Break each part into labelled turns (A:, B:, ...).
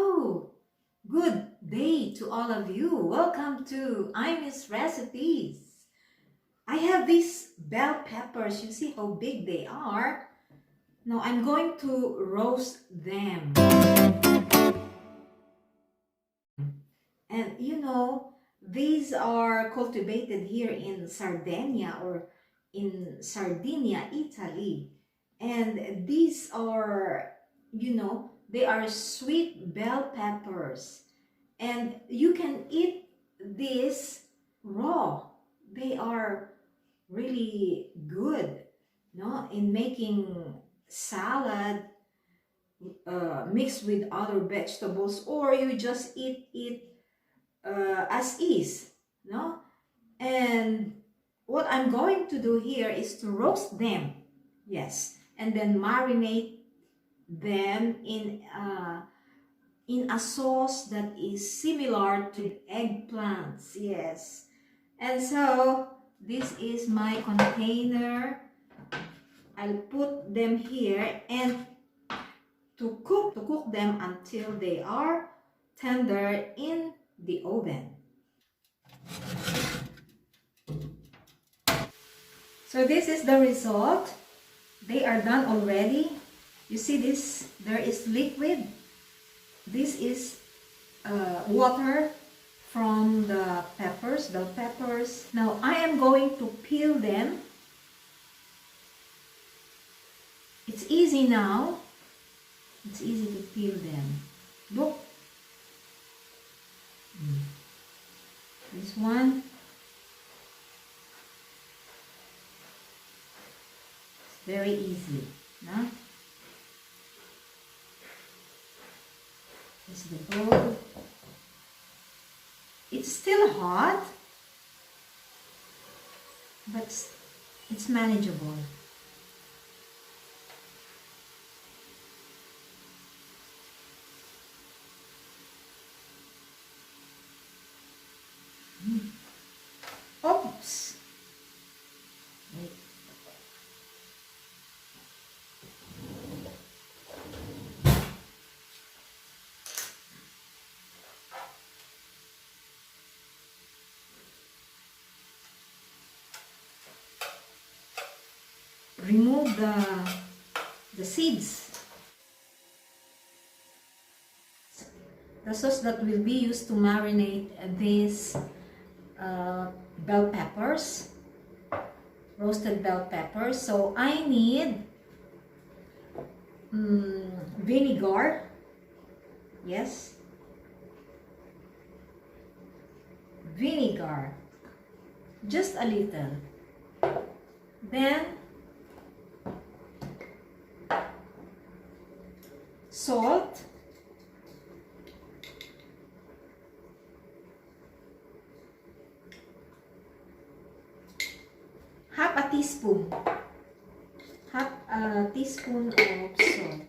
A: Hello! Good day to all of you. Welcome to Imee's Recipes. I have these bell peppers. You see how big they are? Now I'm going to roast them. And you know, these are cultivated here in Sardinia or in Sardinia, Italy. And these are, they are sweet bell peppers. And you can eat this raw. They are really good, no, in making salad mixed with other vegetables, or you just eat it as is, no? And what I'm going to do here is to roast them, yes, and then marinate them in a sauce that is similar to eggplants, yes. And so this is my container. I'll put them here and to cook them until they are tender in the oven. So this is the result. They are done already. You see this, there is liquid. This is water from the peppers, bell peppers. Now I am going to peel them. It's easy now. It's easy to peel them. Look. This one. It's very easy. No? This is the bowl. It's still hot, but it's manageable. Oops. Wait. Remove the seeds. The sauce that will be used to marinate these bell peppers, roasted bell peppers. So I need vinegar, yes, vinegar, just a little. Then salt, half a teaspoon of salt,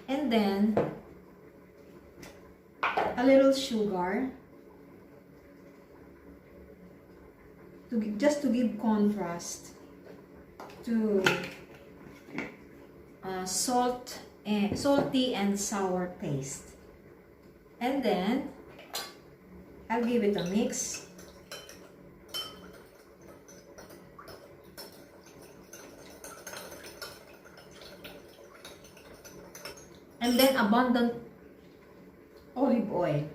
A: and then a little sugar just to give contrast to salty and sour taste. And then I'll give it a mix. And then abundant olive oil.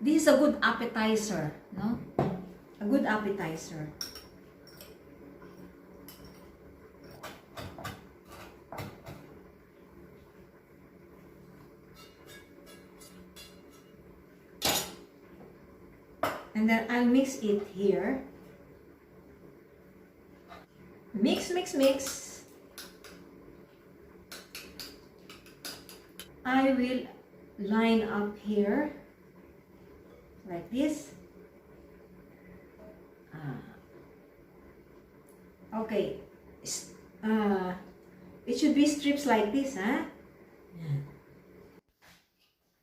A: This is a good appetizer, no? A good appetizer. And then I'll mix it here. Mix, mix, mix. I will line up here like this. Okay. It should be strips like this, huh? Yeah.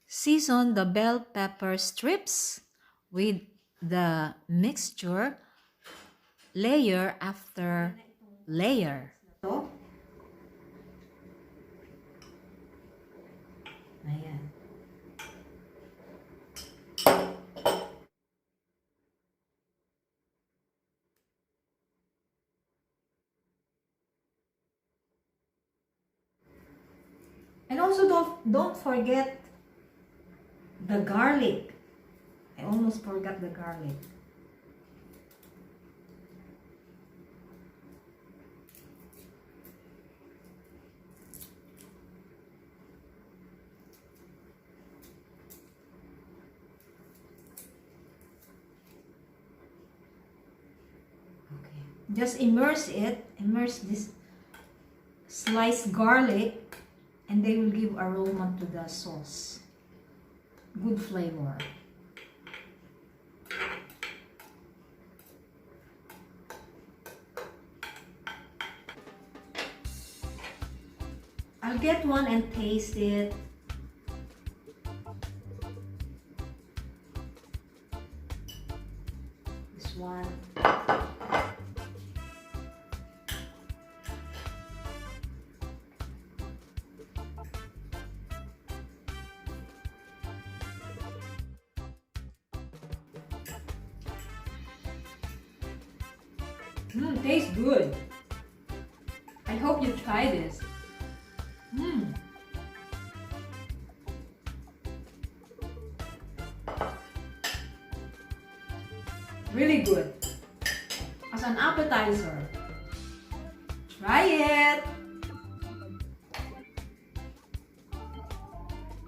A: Season the bell pepper strips with the mixture layer after layer. So, ayan. And also don't forget the garlic. I almost forgot the garlic. Okay. Just immerse this sliced garlic, and they will give aroma to the sauce. Good flavor. I'll get one and taste it. This one. Tastes good. I hope you try this. Really good. As an appetizer. Try it.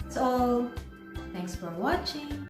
A: That's all. Thanks for watching.